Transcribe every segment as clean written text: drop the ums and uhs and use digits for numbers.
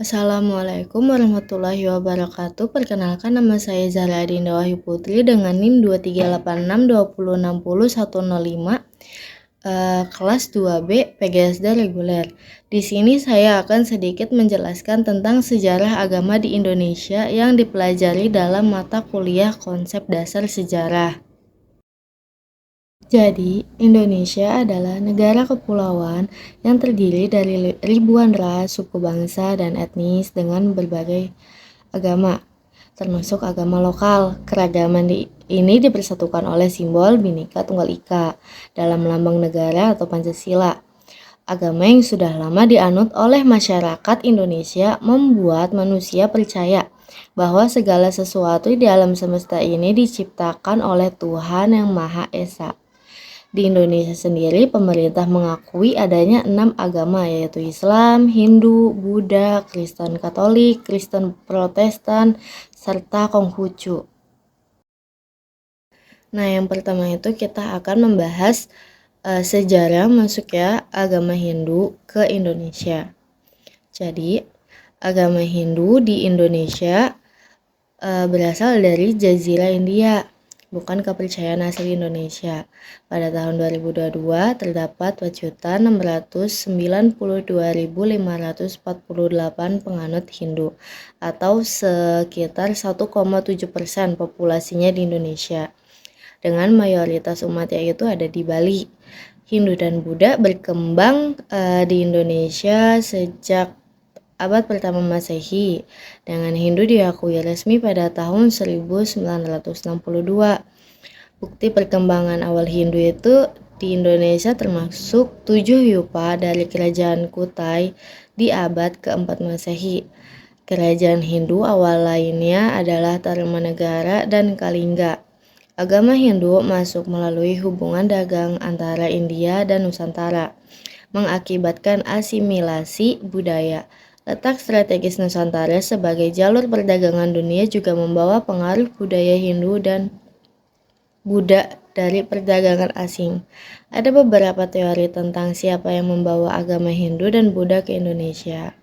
Assalamualaikum warahmatullahi wabarakatuh. Perkenalkan, nama saya Zahra Adinda Wahyu Putri dengan NIM 23862060105, kelas 2B PGSD reguler. Di sini saya akan sedikit menjelaskan tentang sejarah agama di Indonesia yang dipelajari dalam mata kuliah Konsep Dasar Sejarah. Jadi, Indonesia adalah negara kepulauan yang terdiri dari ribuan ras, suku bangsa, dan etnis dengan berbagai agama, termasuk agama lokal. Keragaman ini dipersatukan oleh simbol Bhinneka Tunggal Ika dalam lambang negara atau Pancasila. Agama yang sudah lama dianut oleh masyarakat Indonesia membuat manusia percaya bahwa segala sesuatu di alam semesta ini diciptakan oleh Tuhan yang Maha Esa. Di Indonesia sendiri, pemerintah mengakui adanya 6 agama, yaitu Islam, Hindu, Buddha, Kristen Katolik, Kristen Protestan, serta Konghucu. Nah, yang pertama itu kita akan membahas sejarah masuknya agama Hindu ke Indonesia. Jadi, agama Hindu di Indonesia berasal dari Jazirah India, bukan kepercayaan asli Indonesia. Pada tahun 2022 terdapat 4.692.548 penganut Hindu atau sekitar 1,7% populasinya di Indonesia. Dengan mayoritas umat yaitu ada di Bali. Hindu dan Buddha berkembang di Indonesia sejak abad pertama Masehi, dengan Hindu diakui resmi pada tahun 1962. Bukti perkembangan awal Hindu itu di Indonesia termasuk 7 yupa dari kerajaan Kutai di abad keempat Masehi. Kerajaan Hindu awal lainnya adalah Tarumanegara dan Kalingga. Agama Hindu masuk melalui hubungan dagang antara India dan Nusantara, mengakibatkan asimilasi budaya. Letak strategis Nusantara sebagai jalur perdagangan dunia juga membawa pengaruh budaya Hindu dan Buddha dari perdagangan asing. Ada beberapa teori tentang siapa yang membawa agama Hindu dan Buddha ke Indonesia.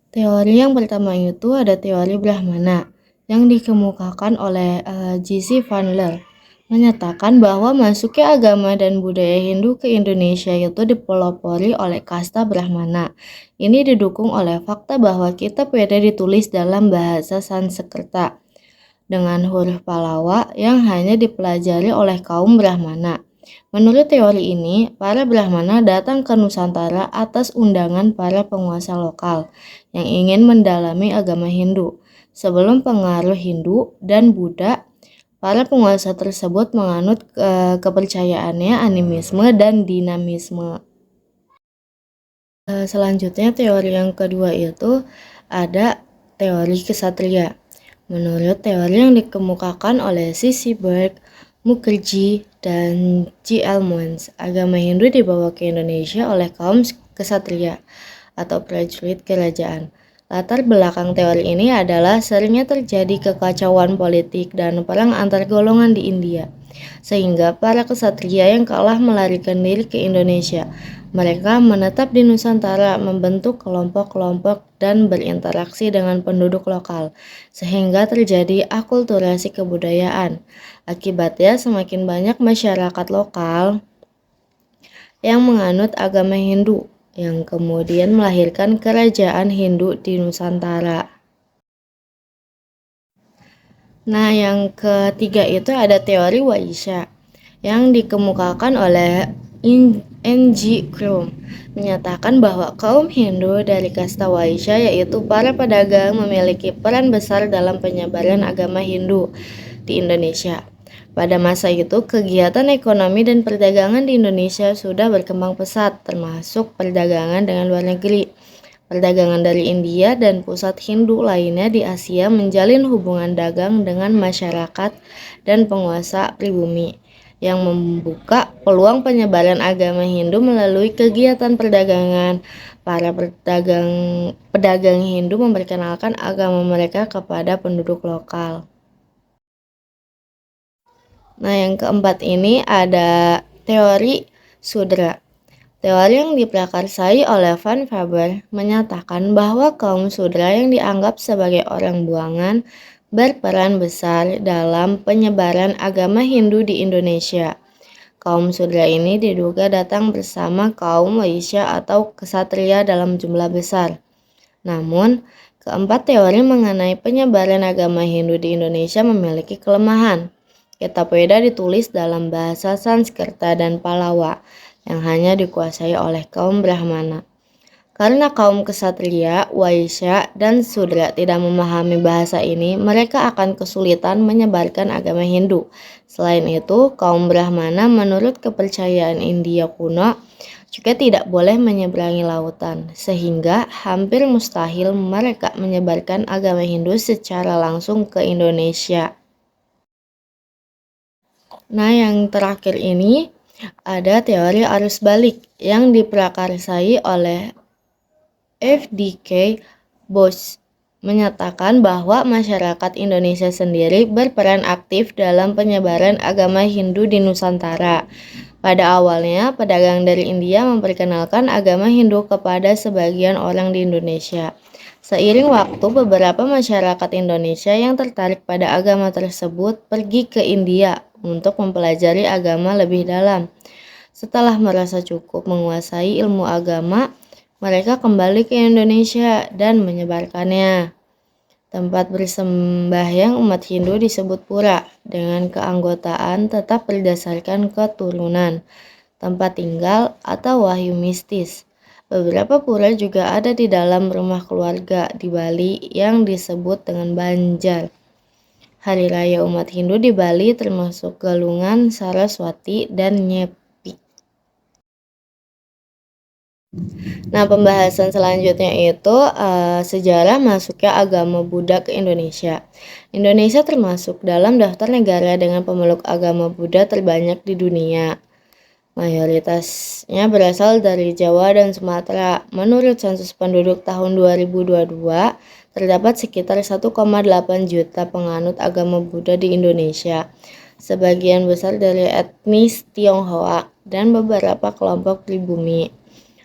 Teori yang pertama itu ada teori Brahmana yang dikemukakan oleh J.C. Van Leer, menyatakan bahwa masuknya agama dan budaya Hindu ke Indonesia itu dipelopori oleh kasta Brahmana. Ini didukung oleh fakta bahwa kitab Veda ditulis dalam bahasa Sanskerta dengan huruf Pallava yang hanya dipelajari oleh kaum Brahmana. Menurut teori ini, para Brahmana datang ke Nusantara atas undangan para penguasa lokal yang ingin mendalami agama Hindu. Sebelum pengaruh Hindu dan Buddha, para penguasa tersebut menganut kepercayaannya animisme dan dinamisme. Selanjutnya teori yang kedua itu ada teori kesatria. Menurut teori yang dikemukakan oleh C.C. Berg, Mukherjee, dan G.L. Mons, agama Hindu dibawa ke Indonesia oleh kaum kesatria atau prajurit kerajaan. Latar belakang teori ini adalah seringnya terjadi kekacauan politik dan perang antar golongan di India, sehingga para kesatria yang kalah melarikan diri ke Indonesia. Mereka menetap di Nusantara, membentuk kelompok-kelompok dan berinteraksi dengan penduduk lokal, sehingga terjadi akulturasi kebudayaan. Akibatnya semakin banyak masyarakat lokal yang menganut agama Hindu, yang kemudian melahirkan kerajaan Hindu di Nusantara. Nah, yang ketiga itu ada teori Waisya yang dikemukakan oleh N.G. Krum, menyatakan bahwa kaum Hindu dari kasta Waisya, yaitu para pedagang, memiliki peran besar dalam penyebaran agama Hindu di Indonesia. Pada masa itu, kegiatan ekonomi dan perdagangan di Indonesia sudah berkembang pesat, termasuk perdagangan dengan luar negeri. Perdagangan dari India dan pusat Hindu lainnya di Asia menjalin hubungan dagang dengan masyarakat dan penguasa pribumi, yang membuka peluang penyebaran agama Hindu melalui kegiatan perdagangan. Para pedagang Hindu memperkenalkan agama mereka kepada penduduk lokal. Nah, yang keempat ini ada teori Sudra. Teori yang diprakarsai oleh Van Faber menyatakan bahwa kaum Sudra yang dianggap sebagai orang buangan berperan besar dalam penyebaran agama Hindu di Indonesia. Kaum Sudra ini diduga datang bersama kaum Waisya atau kesatria dalam jumlah besar. Namun, keempat teori mengenai penyebaran agama Hindu di Indonesia memiliki kelemahan. Kitab Weda ditulis dalam bahasa Sanskerta dan Palawa yang hanya dikuasai oleh kaum Brahmana. Karena kaum kesatria, Waisya, dan Sudra tidak memahami bahasa ini, mereka akan kesulitan menyebarkan agama Hindu. Selain itu, kaum Brahmana menurut kepercayaan India kuno juga tidak boleh menyeberangi lautan, sehingga hampir mustahil mereka menyebarkan agama Hindu secara langsung ke Indonesia. Nah, yang terakhir ini ada teori arus balik yang diprakarsai oleh F.D.K. Bush menyatakan bahwa masyarakat Indonesia sendiri berperan aktif dalam penyebaran agama Hindu di Nusantara. Pada awalnya, pedagang dari India memperkenalkan agama Hindu kepada sebagian orang di Indonesia. Seiring waktu, beberapa masyarakat Indonesia yang tertarik pada agama tersebut pergi ke India untuk mempelajari agama lebih dalam. Setelah merasa cukup menguasai ilmu agama, mereka kembali ke Indonesia dan menyebarkannya. Tempat bersembahyang umat Hindu disebut pura, dengan keanggotaan tetap berdasarkan keturunan, tempat tinggal, atau wahyu mistis. Beberapa pura juga ada di dalam rumah keluarga di Bali yang disebut dengan Banjar. Hari raya umat Hindu di Bali termasuk Galungan, Saraswati, dan Nyepi. Nah, pembahasan selanjutnya itu sejarah masuknya agama Buddha ke Indonesia. Indonesia termasuk dalam daftar negara dengan pemeluk agama Buddha terbanyak di dunia. Mayoritasnya berasal dari Jawa dan Sumatera. Menurut sensus penduduk tahun 2022, terdapat sekitar 1,8 juta penganut agama Buddha di Indonesia. Sebagian besar dari etnis Tionghoa dan beberapa kelompok pribumi.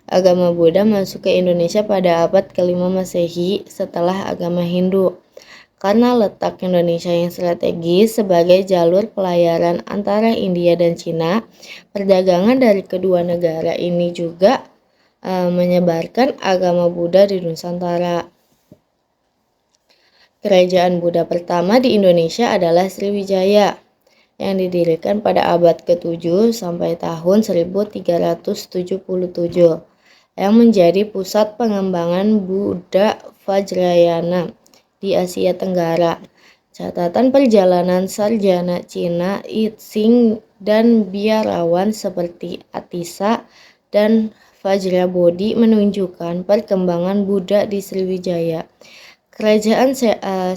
Agama Buddha masuk ke Indonesia pada abad ke-5 Masehi setelah agama Hindu. Karena letak Indonesia yang strategis sebagai jalur pelayaran antara India dan Cina, perdagangan dari kedua negara ini juga menyebarkan agama Buddha di Nusantara. Kerajaan Buddha pertama di Indonesia adalah Sriwijaya, yang didirikan pada abad ke-7 sampai tahun 1377. Yang menjadi pusat pengembangan Buddha Vajrayana di Asia Tenggara. Catatan perjalanan sarjana Cina Yixing dan biarawan seperti Atisa dan Vajrabodhi menunjukkan perkembangan Buddha di Sriwijaya. Kerajaan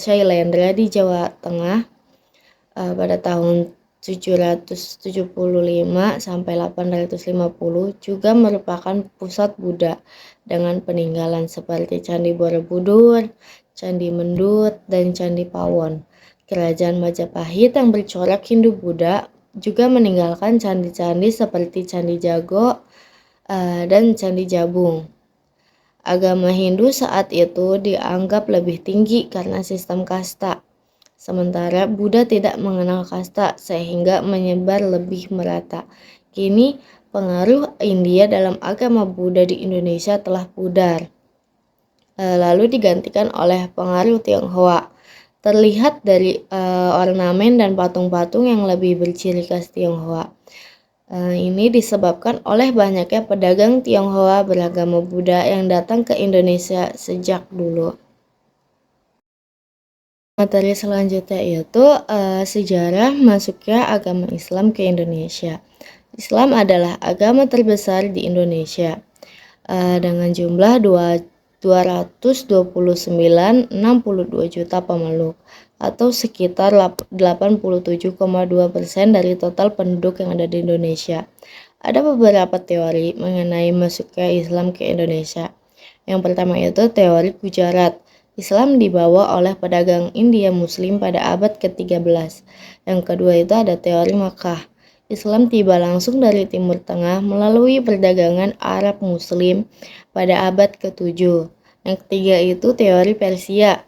Shailendra di Jawa Tengah pada tahun 775 sampai 850 juga merupakan pusat Buddha dengan peninggalan seperti Candi Borobudur, Candi Mendut, dan Candi Pawon. Kerajaan Majapahit yang bercorak Hindu-Buddha juga meninggalkan candi-candi seperti Candi Jago dan Candi Jabung. Agama Hindu saat itu dianggap lebih tinggi karena sistem kasta. Sementara Buddha tidak mengenal kasta sehingga menyebar lebih merata. Kini pengaruh India dalam agama Buddha di Indonesia telah pudar, lalu digantikan oleh pengaruh Tionghoa. Terlihat dari ornamen dan patung-patung yang lebih berciri khas Tionghoa. Ini disebabkan oleh banyaknya pedagang Tionghoa beragama Buddha yang datang ke Indonesia sejak dulu. Materi selanjutnya yaitu sejarah masuknya agama Islam ke Indonesia. Islam adalah agama terbesar di Indonesia dengan jumlah 229,62 juta pemeluk atau sekitar 87,2% dari total penduduk yang ada di Indonesia. Ada beberapa teori mengenai masuknya Islam ke Indonesia. Yang pertama itu teori Gujarat. Islam dibawa oleh pedagang India Muslim pada abad ke-13. Yang kedua itu ada teori Makkah. Islam tiba langsung dari Timur Tengah melalui perdagangan Arab Muslim pada abad ke-7. Yang ketiga itu teori Persia.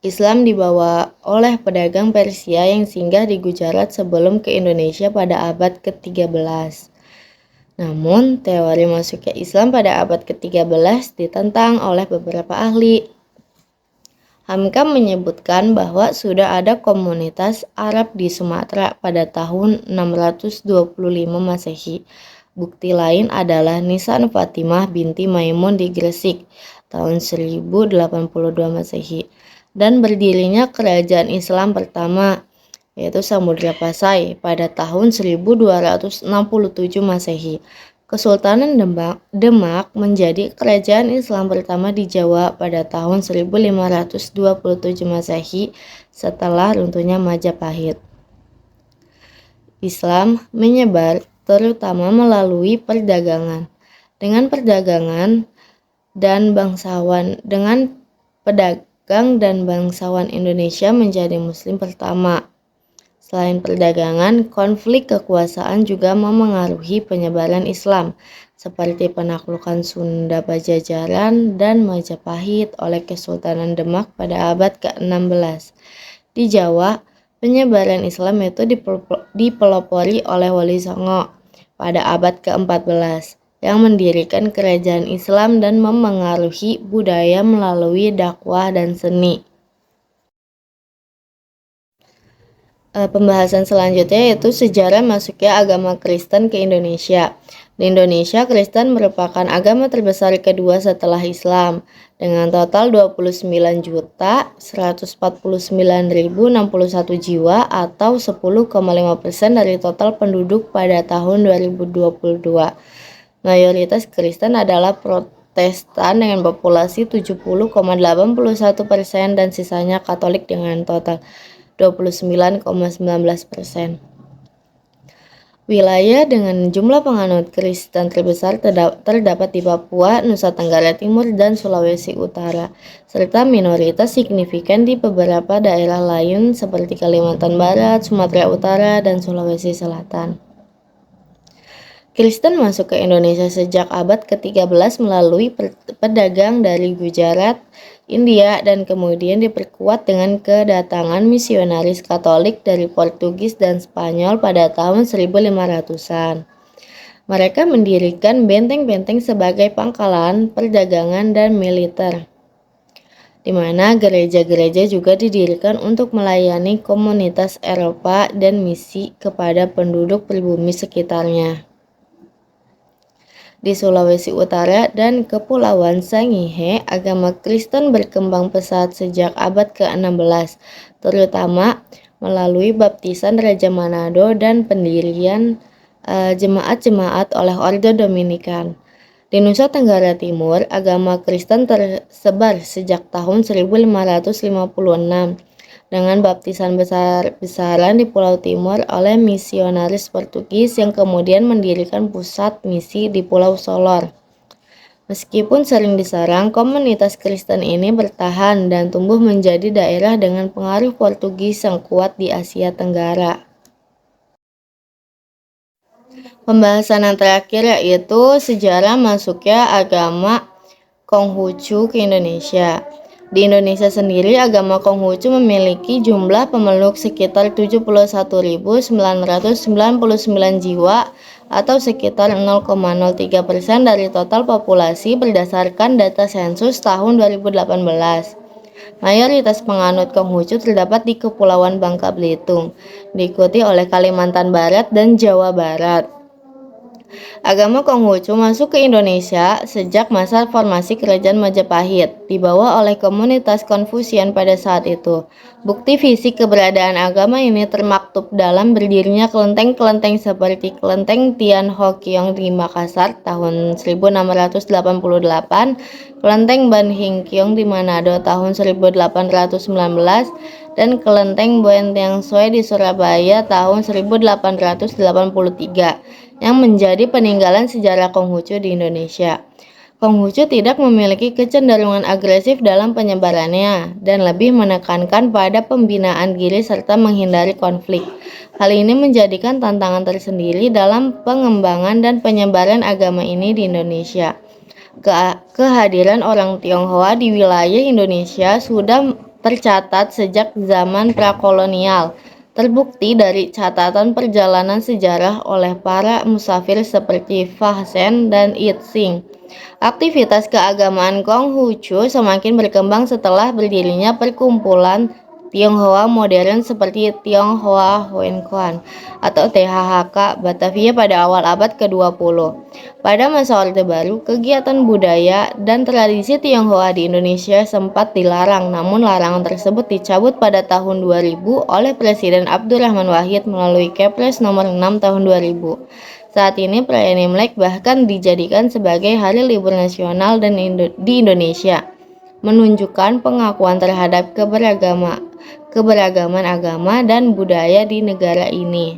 Islam dibawa oleh pedagang Persia yang singgah di Gujarat sebelum ke Indonesia pada abad ke-13. Namun, teori masuknya Islam pada abad ke-13 ditentang oleh beberapa ahli. Hamka menyebutkan bahwa sudah ada komunitas Arab di Sumatera pada tahun 625 Masehi. Bukti lain adalah Nisan Fatimah binti Maimun di Gresik tahun 1082 Masehi dan berdirinya kerajaan Islam pertama yaitu Samudra Pasai pada tahun 1267 Masehi. Kesultanan Demak menjadi kerajaan Islam pertama di Jawa pada tahun 1527 Masehi setelah runtuhnya Majapahit. Islam menyebar terutama melalui perdagangan. Dengan pedagang dan bangsawan Indonesia menjadi muslim pertama. Selain perdagangan, konflik kekuasaan juga memengaruhi penyebaran Islam, seperti penaklukan Sunda Pajajaran dan Majapahit oleh Kesultanan Demak pada abad ke-16. Di Jawa, penyebaran Islam itu dipelopori oleh Wali Songo pada abad ke-14, yang mendirikan kerajaan Islam dan memengaruhi budaya melalui dakwah dan seni. Pembahasan selanjutnya yaitu sejarah masuknya agama Kristen ke Indonesia. Di Indonesia, Kristen merupakan agama terbesar kedua setelah Islam dengan total 29.149.061 jiwa atau 10,5% dari total penduduk pada tahun 2022. Mayoritas Kristen adalah Protestan dengan populasi 70,81% dan sisanya Katolik dengan total 29,19%. Wilayah dengan jumlah penganut Kristen terbesar terdapat di Papua, Nusa Tenggara Timur, dan Sulawesi Utara, serta minoritas signifikan di beberapa daerah lain seperti Kalimantan Barat, Sumatera Utara, dan Sulawesi Selatan. Kristen masuk ke Indonesia sejak abad ke-13 melalui pedagang dari Gujarat, India, dan kemudian diperkuat dengan kedatangan misionaris Katolik dari Portugis dan Spanyol pada tahun 1500-an. Mereka mendirikan benteng-benteng sebagai pangkalan, perdagangan, dan militer, di mana gereja-gereja juga didirikan untuk melayani komunitas Eropa dan misi kepada penduduk pribumi sekitarnya. Di Sulawesi Utara dan Kepulauan Sangihe, agama Kristen berkembang pesat sejak abad ke-16, terutama melalui baptisan Raja Manado dan pendirian jemaat-jemaat oleh Ordo Dominikan. Di Nusa Tenggara Timur, agama Kristen tersebar sejak tahun 1556 dengan baptisan besar-besaran di Pulau Timur oleh misionaris Portugis yang kemudian mendirikan pusat misi di Pulau Solor. Meskipun sering diserang, komunitas Kristen ini bertahan dan tumbuh menjadi daerah dengan pengaruh Portugis yang kuat di Asia Tenggara. Pembahasan yang terakhir yaitu sejarah masuknya agama Konghucu ke Indonesia. Di Indonesia sendiri, agama Konghucu memiliki jumlah pemeluk sekitar 71.999 jiwa atau sekitar 0,03% dari total populasi berdasarkan data sensus tahun 2018. Mayoritas penganut Konghucu terdapat di Kepulauan Bangka Belitung, diikuti oleh Kalimantan Barat dan Jawa Barat. Agama Konghucu masuk ke Indonesia sejak masa formasi Kerajaan Majapahit, dibawa oleh komunitas Konfusian pada saat itu. Bukti fisik keberadaan agama ini termaktub dalam berdirinya kelenteng-kelenteng seperti Kelenteng Tian Ho Kiong di Makassar tahun 1688, Kelenteng Ban Hing Kiong di Manado tahun 1819, dan Kelenteng Boen Tiang Soe di Surabaya tahun 1883. Yang menjadi peninggalan sejarah Konghucu di Indonesia. Konghucu tidak memiliki kecenderungan agresif dalam penyebarannya dan lebih menekankan pada pembinaan diri serta menghindari konflik. Hal ini menjadikan tantangan tersendiri dalam pengembangan dan penyebaran agama ini di Indonesia. Kehadiran orang Tionghoa di wilayah Indonesia sudah tercatat sejak zaman prakolonial. Terbukti dari catatan perjalanan sejarah oleh para musafir seperti Fahsen dan Itsing. Aktivitas keagamaan Konghucu semakin berkembang setelah berdirinya perkumpulan Tionghoa modern seperti Tionghoa Hoenkoan atau THHK Batavia pada awal abad ke-20. Pada masa Orde Baru, kegiatan budaya dan tradisi Tionghoa di Indonesia sempat dilarang, namun larangan tersebut dicabut pada tahun 2000 oleh Presiden Abdurrahman Wahid melalui Kepres nomor 6 tahun 2000. Saat ini perayaan Imlek bahkan dijadikan sebagai hari libur nasional di Indonesia, menunjukkan pengakuan terhadap keberagaman agama dan budaya di negara ini.